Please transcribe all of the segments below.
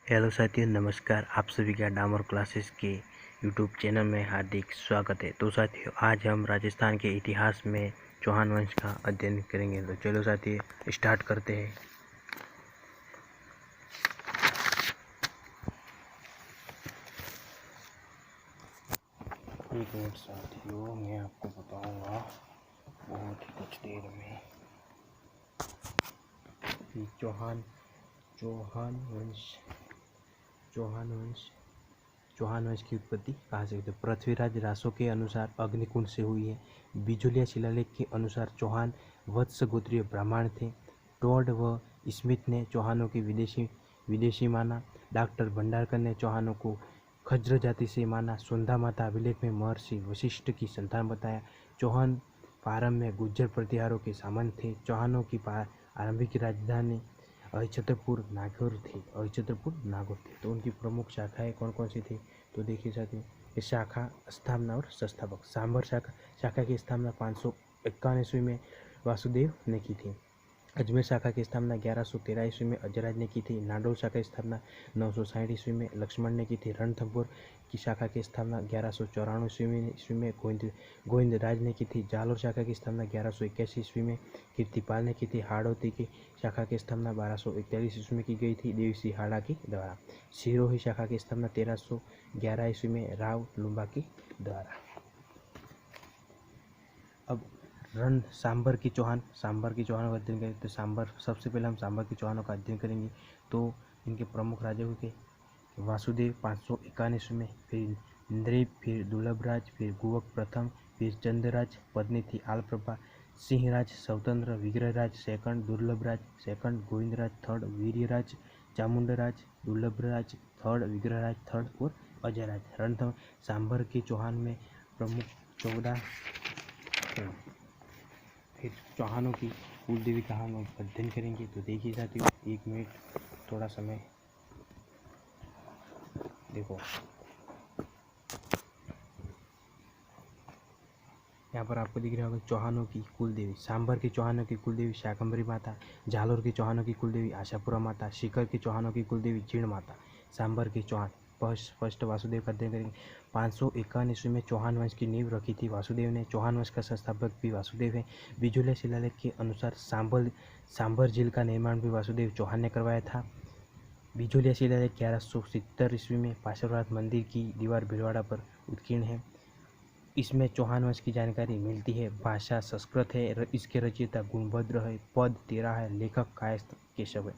Hello साथियों, नमस्कार। आप सभी का डामर क्लासेस के यूट्यूब चैनल में हार्दिक स्वागत है। तो साथियों, आज हम राजस्थान के इतिहास में चौहान वंश का अध्ययन करेंगे। तो चलो साथियों, स्टार्ट करते हैं। एक मिनट साथियों, मैं आपको बताऊंगा बहुत ही कुछ देर में। चौहान वंश की उत्पत्ति कहाँ से हुई? तो पृथ्वीराज रासो के अनुसार अग्निकुंड से हुई है। बिजुलिया शिलालेख के अनुसार चौहान वत्स गोत्रीय ब्राह्मण थे। टॉड व स्मिथ ने चौहानों की विदेशी माना। डॉक्टर भंडारकर ने चौहानों को खज्र जाति से माना। सुंधा माता अभिलेख में महर्षि वशिष्ठ की संतान बताया। चौहान प्रारंभ में गुज्जर प्रतिहारों के सामंत थे। चौहानों की आरंभिक राजधानी अहिछत्रपुर नागौर थे। तो उनकी प्रमुख शाखाएं कौन कौन सी थी? तो देखिए साथियों, ये शाखा, स्थापना और संस्थापक। सांबर शाखा की स्थापना 551 ईस्वी में वासुदेव ने की थी। अजमेर शाखा की स्थापना 1113 ईस्वी में अजयराज ने की थी। नाडोल शाखा की स्थापना 960 ईस्वी में लक्ष्मण ने की थी। रणथंभौर की शाखा की स्थापना 1194 ईस्वी में गोविंद राज ने की थी। जालोर शाखा की स्थापना 1181 ईस्वी में कीर्तिपाल ने की थी। हाड़ौती की शाखा की स्थापना 1241 ईस्वी में की गई थी देवसी हाड़ा के द्वारा। सिरोही शाखा की स्थापना 1311 ईस्वी में राव लुम्बा के द्वारा। अब सांबर की चौहान का अध्ययन करें। तो सबसे पहले हम सांबर की चौहानों का अध्ययन करेंगे। तो इनके प्रमुख राजा हुए थे वासुदेव 551 ईस्वी में, फिर इंद्रेप, फिर दुर्लभराज, फिर गुवक प्रथम, फिर चंद्रराज, पत्नी थी आलप्रभा, सिंहराज, स्वतंत्र, Vigraharaj second, Durlabhraj second, Govindraj third, Veerraj, Chamundraj, Durlabhraj third, Vigraharaj third और अजयराज। रणथंभ सांबर के चौहान में प्रमुख 14। फिर चौहानों की कुल देवी का हम अध्ययन करेंगे। तो देखिए साथियों, एक मिनट थोड़ा समय देखो। यहाँ पर आपको दिख रहा होगा चौहानों की कुल देवी। सांबर के चौहानों की कुल देवी शाकंभरी माता। जालोर के चौहानों की कुल देवी आशापुरा माता। सीकर के चौहानों की कुल देवी जीर्ण माता। सांबर के चौहान फर्स्ट वासुदेव का अध्ययन करेंगे। 551 ईस्वी में चौहान वंश की नींव रखी थी वासुदेव ने। चौहान वंश का संस्थापक भी वासुदेव है। बिजुलिया शिलालेख के अनुसार सांबर झील का निर्माण भी वासुदेव चौहान ने करवाया था। बिजुलिया शिलालेख 1170 ईस्वी में पार्श्वनाथ मंदिर की दीवार भीलवाड़ा पर उत्कीर्ण है। इसमें चौहान वंश की जानकारी मिलती है। भाषा संस्कृत है। इसके रचयिता गुणभद्र है। पद 13 है। लेखक कायस्थ केशव है।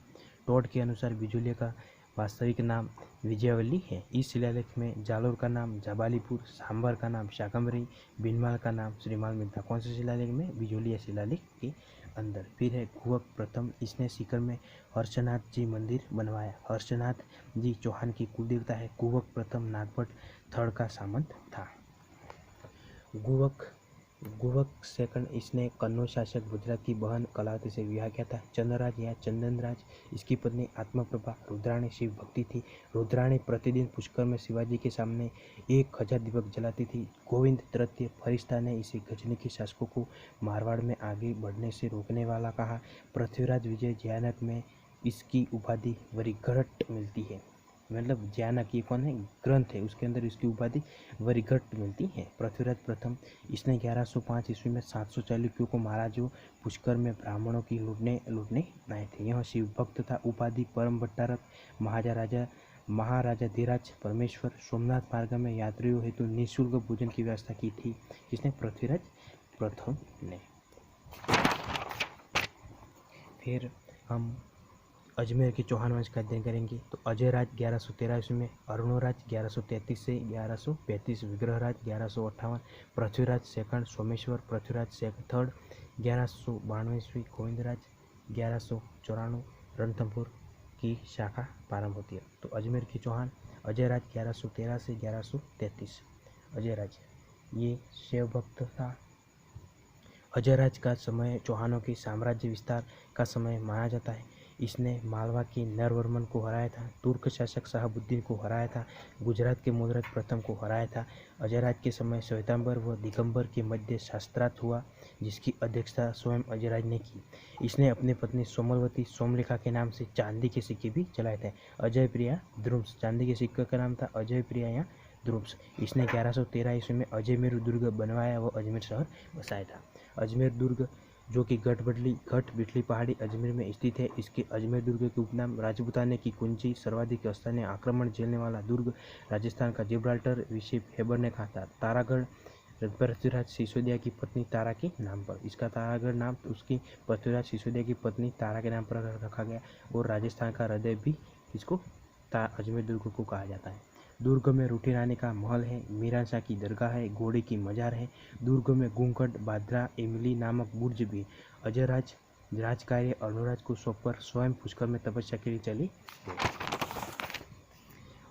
टॉड के अनुसार बिजुलिया का वास्तविक नाम विजयवल्ली है। इस शिलालेख में जालोर का नाम जाबालीपुर, सांबर का नाम शाकंभरी, बिनमाल का नाम श्रीमाल मिलता। कौन से शिलालेख में? बिजुलिया शिलालेख के अंदर। फिर है गुवक प्रथम। इसने सीकर में हर्षनाथ जी मंदिर बनवाया। हर्षनाथ जी चौहान की कुल देवता है। गुवक प्रथम नागभट्ट थर्ड का सामंत था। गुवक सेकंड, इसने कन्नौज शासक गुजरात की बहन कलावती से विवाह किया था। चंद्रराज या चंदनराज, इसकी पत्नी आत्मप्रभा रुद्राणी शिव भक्ति थी। रुद्राणी प्रतिदिन पुष्कर में शिवाजी के सामने 1000 दीपक जलाती थी। गोविंद तृतीय फरिश्ता ने इसे गजनी के शासकों को मारवाड़ में आगे बढ़ने से रोकने वाला कहा। पृथ्वीराज विजय जयानक में इसकी उपाधि वरिघट मिलती है। मतलब जयानक ये कौन है? ग्रंथ है, उसके अंदर इसकी उपाधि वरिघट मिलती है। पृथ्वीराज प्रथम, इसने 1105 ईस्वी में 700 चालुक्यों को मारा जो पुष्कर में ब्राह्मणों की लूटने आए थे। यह शिव भक्त था। उपाधि परम भट्टारक, महाराजाधिराज, परमेश्वर। सोमनाथ मार्ग में यात्रियों हेतु निःशुल्क भोजन की व्यवस्था की थी। जिसने पृथ्वीराज प्रथम ने। फिर हम अजमेर के चौहान वंश का अध्ययन करेंगे। तो अजयराज 1113 ईस्वी में, अरुणोराज 1133 से 1135, विग्रहराज 1158, पृथ्वीराज सेकंड, सोमेश्वर पृथ्वीराज थर्ड 1192 ईस्वी, गोविंदराज 1194, रणथंभौर की शाखा प्रारंभ होती है। तो अजमेर के चौहान अजयराज 1113 से 1133। अजयराज ये शैव भक्त था। अजयराज का समय चौहानों के साम्राज्य विस्तार का समय माना जाता है। इसने मालवा के नरवर्मन को हराया था, तुर्क शासक शहाबुद्दीन को हराया था, गुजरात के मुदरत प्रथम को हराया था। अजयराज के समय श्वेतांबर व दिगंबर के मध्य शास्त्रार्थ हुआ, जिसकी अध्यक्षता स्वयं अजयराज ने की। इसने अपनी पत्नी सोमलवती सोमलेखा के नाम से चांदी के सिक्के भी चलाए थे। अजय प्रिया द्रुम्स, चांदी के सिक्के का नाम था अजय प्रिया या द्रुम्स। इसने 1113 ईस्वी में अजमेर दुर्ग बनवाया व अजमेर शहर बसाया था। अजमेर दुर्ग जो कि गढ़ बिटली पहाड़ी अजमेर में स्थित है, इसके अजमेर दुर्ग के उपनाम राजपूताने की कुंजी, सर्वाधिक स्थानीय आक्रमण झेलने वाला दुर्ग, राजस्थान का जिब्राल्टर विषय हेबर ने कहा था। तारागढ़ पृथ्वीराज सिसोदिया की पत्नी तारा के नाम पर, इसका तारागढ़ नाम उसकी पृथ्वीराज सिसोदिया की पत्नी तारा के नाम पर रखा गया। और राजस्थान का हृदय भी इसको अजमेर दुर्ग को कहा जाता है। दुर्ग में रूठी रानी का महल है, मीरा शाह की दरगाह है, घोड़े की मजार है। दुर्ग में गुंकट, बाद्रा, इमली नामक बुर्ज भी है। अजयराज राजकार्य अनुराज को सौंपकर स्वयं पुष्कर में तपस्या के लिए चले गए।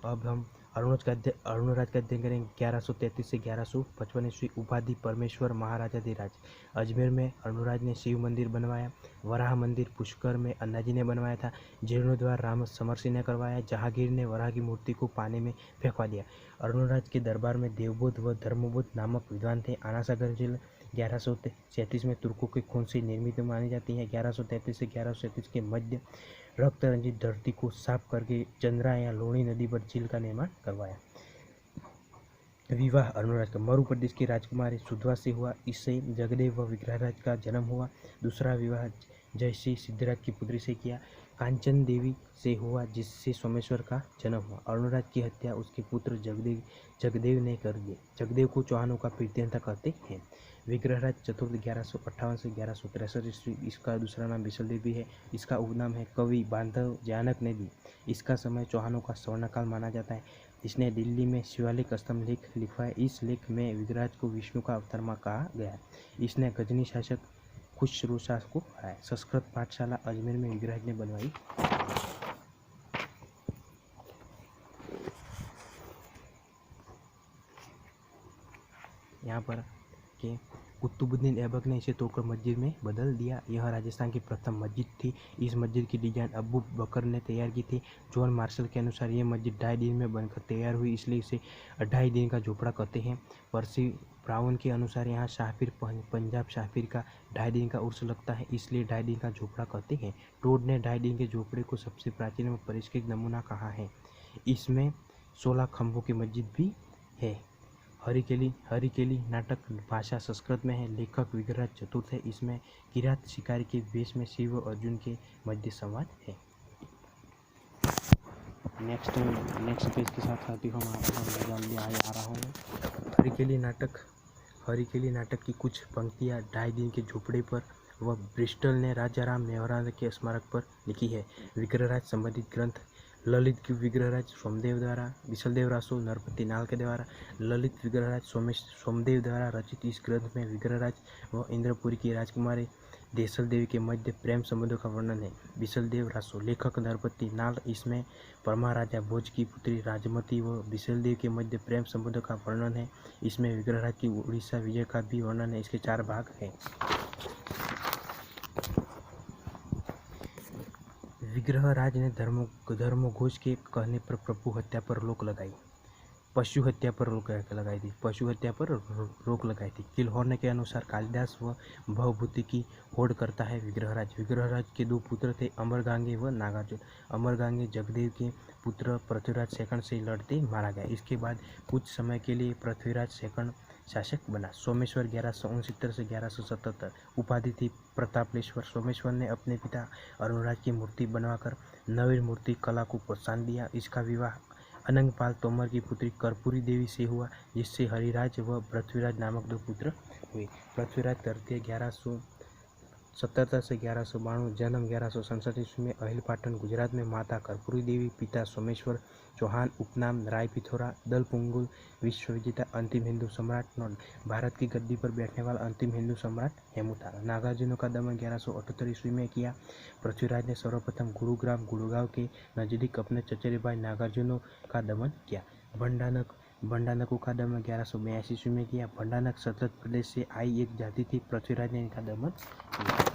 अब हम अरुणराज का अध्ययन करेंगे। 1133 से 1155 ईस्वी। उपाधि परमेश्वर महाराजाधिराज। अजमेर में अरुणराज ने शिव मंदिर बनवाया। वराह मंदिर पुष्कर में अन्नाजी ने बनवाया था। जीर्णोद्वार राम समरसिंह ने करवाया। जहांगीर ने वराह की मूर्ति को पानी में फेंकवा दिया। अरुणराज के दरबार में देवबोध व धर्मबोध नामक विद्वान थे। आनासागर झील 1137 में तुर्कों के खून से निर्मित मानी जाती है। 1133 से 1137 के मध्य रक्त रंजित धरती को साफ करके चंद्रा या लोणी नदी पर झील का निर्माण करवाया। विवाह अरुणराज का मरु प्रदेश की राजकुमारी सुधवा से हुआ। इससे जगदेव व विग्रहराज का जन्म हुआ। दूसरा विवाह जयश्री सिद्धराज की पुत्री से किया। कांचन देवी से हुआ, जिससे सोमेश्वर का जन्म हुआ। अरुणराज की हत्या उसके पुत्र जगदेव ने कर दी। जगदेव को चौहानों का प्रीत्यंता कहते हैं। विग्रहराज चतुर्थ 1158 से 1163 ईस्वी। इसका दूसरा नाम बिसलदेव भी है। इसका उपनाम है कवि बांधव जानक ने दी। इसका समय चौहानों का स्वर्णकाल माना जाता है। इसने दिल्ली में शिवालिक स्तंभ लेख लिखवाया। इस लेख में विग्रहराज को विष्णु का अवतार कहा गया। इसने गजनी शासक खुसरो शाह को हराया। संस्कृत पाठशाला अजमेर में विग्रहराज ने बनवाई। यहाँ पर के कुतुबुद्दीन ऐबक ने इसे तोड़कर मस्जिद में बदल दिया। यह राजस्थान की प्रथम मस्जिद थी। इस मस्जिद की डिजाइन अबू बकर ने तैयार की थी। जॉन मार्शल के अनुसार यह मस्जिद 2.5 दिन में बनकर तैयार हुई, इसलिए इसे 2.5 दिन का झोपड़ा कहते हैं। पर्सी ब्राउन के अनुसार यहाँ शाहपीर पंजाब शाहपीर का 2.5 दिन का उर्स लगता है, इसलिए 2.5 दिन का झोपड़ा कहते हैं। टोड ने 2.5 दिन के झोपड़े को सबसे प्राचीन व परिष्कृत नमूना कहा है। इसमें 16 खंभों की मस्जिद भी है। हरिकेली नाटक भाषा संस्कृत में है। लेखक विग्रहराज चतुर्थ है। इसमें किरात शिकारी के वेश में शिव और अर्जुन के मध्य संवाद है। नेक्स्ट पेज के साथ साथ हम आ रहा हूँ। हरिकेली नाटक की कुछ पंक्तियाँ 2.5 दिन के झोपड़े पर व ब्रिस्टल ने राजाराम मेहरा के स्मारक पर लिखी है। विग्रहराज संबंधित ग्रंथ ललित की विग्रहराज सोमदेव द्वारा, विशलदेव रासो नरपति नाल के द्वारा, ललित विग्रहराज सोमदेव द्वारा रचित। इस ग्रंथ में विग्रहराज व इंद्रपुरी की राजकुमारी देसल देवी के मध्य प्रेम संबंधों का वर्णन है। विशलदेव रासो। लेखक नरपति नाल। इसमें परमा राजा भोज की पुत्री राजमती व विशलदेव के मध्य प्रेम संबंधों का वर्णन है। इसमें विग्रहराज की उड़ीसा विजय का भी वर्णन है। इसके 4 भाग हैं। विग्रहराज ने धर्मघोष के कहने पर पशु हत्या पर रोक लगाई थी। किलहौर्न के अनुसार कालिदास व भवभूति की होड़ करता है विग्रहराज। विग्रहराज के 2 पुत्र थे, अमरगांगे व नागार्जुन। अमरगांगे जगदेव के पुत्र पृथ्वीराज सेकंड से लड़ते मारा गया। इसके बाद कुछ समय के लिए पृथ्वीराज सेकंड शासक बना। सोमेश्वर 1169 से 1177। उपाधि थी प्रतापलेश्वर। सोमेश्वर ने अपने पिता अरुणराज की मूर्ति बनवाकर नवीन मूर्ति कला को प्रोत्साहन दिया। इसका विवाह अनंगपाल तोमर की पुत्री कर्पूरी देवी से हुआ, जिससे हरिराज व पृथ्वीराज नामक 2 पुत्र हुए। पृथ्वीराज तृतीय 1177 से 1192। जन्म 1167 ईस्वी में अहिलपाटन गुजरात में। माता कर्पूरी देवी, पिता सोमेश्वर चौहान। उपनाम राय पिथोरा। दल पुंगुल विश्व विजेता अंतिम हिंदू सम्राट। भारत की गद्दी पर बैठने वाला अंतिम हिंदू सम्राट हेमुतारा। नागार्जुनों का दमन 1178 ईस्वी में किया। पृथ्वीराज ने सर्वप्रथम गुरुग्राम गुड़गांव के नजदीक अपने चचेरे भाई नागार्जुनों का दमन किया। भंडानकों का दमन 1182 ईस्वी में किया। भंडानक सतलज प्रदेश से आई एक जाति थी। पृथ्वीराज ने इनका दमन किया।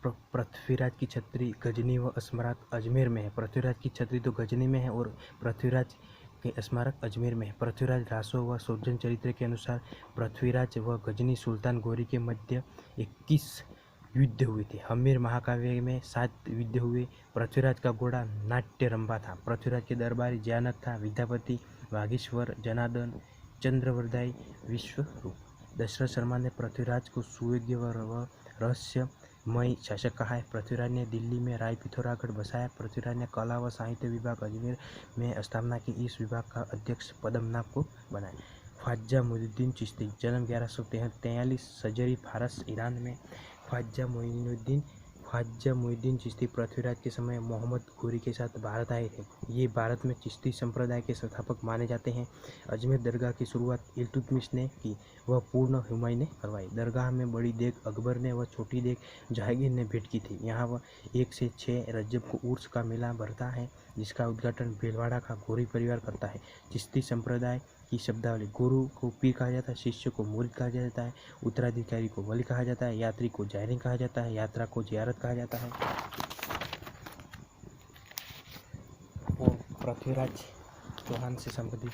पृथ्वीराज की छत्री गजनी व स्मारक अजमेर में है। पृथ्वीराज की छत्री तो गजनी में है और पृथ्वीराज के स्मारक अजमेर में है। पृथ्वीराज रासो व सोजन चरित्र के अनुसार पृथ्वीराज व गजनी सुल्तान गौरी के मध्य 21 युद्ध हुए थे। हम्मीर महाकाव्य में 7 युद्ध हुए। पृथ्वीराज का घोड़ा नाट्यरंभा था। पृथ्वीराज के दरबारी जयानक था। विद्यापति, वागीश्वर, जनार्दन, चंद्रवरदाई, विश्वरूप। दशरथ शर्मा ने पृथ्वीराज को सुयोग्य व रहस्यमय शासक कहा है। पृथ्वीराज ने दिल्ली में राय पिथौरागढ़ बसाया। पृथ्वीराज ने कला व साहित्य विभाग अजमेर में स्थापना की। इस विभाग का अध्यक्ष पद्मनाभ को बनाया। ख्वाजा मोइनुद्दीन चिश्ती, जन्म 1143, सजरी फारस ईरान में। ख्वाजा मोइनुद्दीन चिश्ती पृथ्वीराज के समय मोहम्मद घोरी के साथ भारत आए थे। ये भारत में चिश्ती संप्रदाय के संस्थापक माने जाते हैं। अजमेर दरगाह की शुरुआत इल्तुतमिश ने की, वह पूर्ण हुमायूं ने करवाई। दरगाह में बड़ी देग अकबर ने व छोटी देग जहांगीर ने भेंट की थी। यहाँ वह 1 से 6 रजब को उर्स का मेला भरता है, जिसका उद्घाटन भीलवाड़ा का घोरी परिवार करता है। चिश्ती संप्रदाय की शब्दावली: गुरु को पीर कहा जाता है, शिष्य को मुरीद कहा जाता है, उत्तराधिकारी को वली कहा जाता है, यात्री को जायरीन कहा जाता है, यात्रा को जियारत कहा जाता है। और पृथ्वीराज चौहान से संबंधित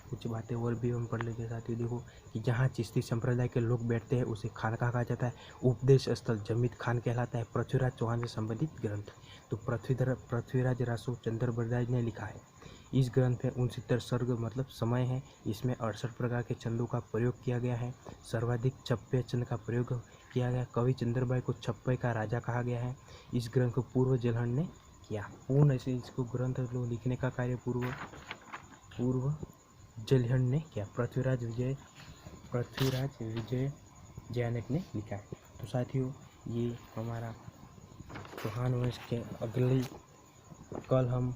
कुछ बातें और भी हम पढ़ लेते साथियों। देखो कि जहाँ चिश्ती संप्रदाय के लोग बैठते हैं उसे खानका कहा जाता है। उपदेश स्थल जमीत खान कहलाता है। पृथ्वीराज चौहान से संबंधित ग्रंथ तो पृथ्वीराज रासो चंद्रवरदाई ने लिखा है। इस ग्रंथ में 69 सर्ग मतलब समय है। इसमें 68 प्रकार के छंदों का प्रयोग किया गया है। सर्वाधिक छप्पे छंद का प्रयोग किया गया। कवि चंद्रबाई को छप्पे का राजा कहा गया है। इस ग्रंथ को पूर्व जलहन ने किया। पूर्ण ऐसे इसको ग्रंथ लिखने का कार्य पूर्व जलहन ने किया। पृथ्वीराज विजय जयानक ने लिखा है। तो साथियों ये हमारा चौहान वंश के कल हम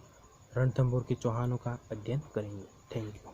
रणथंभौर के चौहानों का अध्ययन करेंगे। Thank you.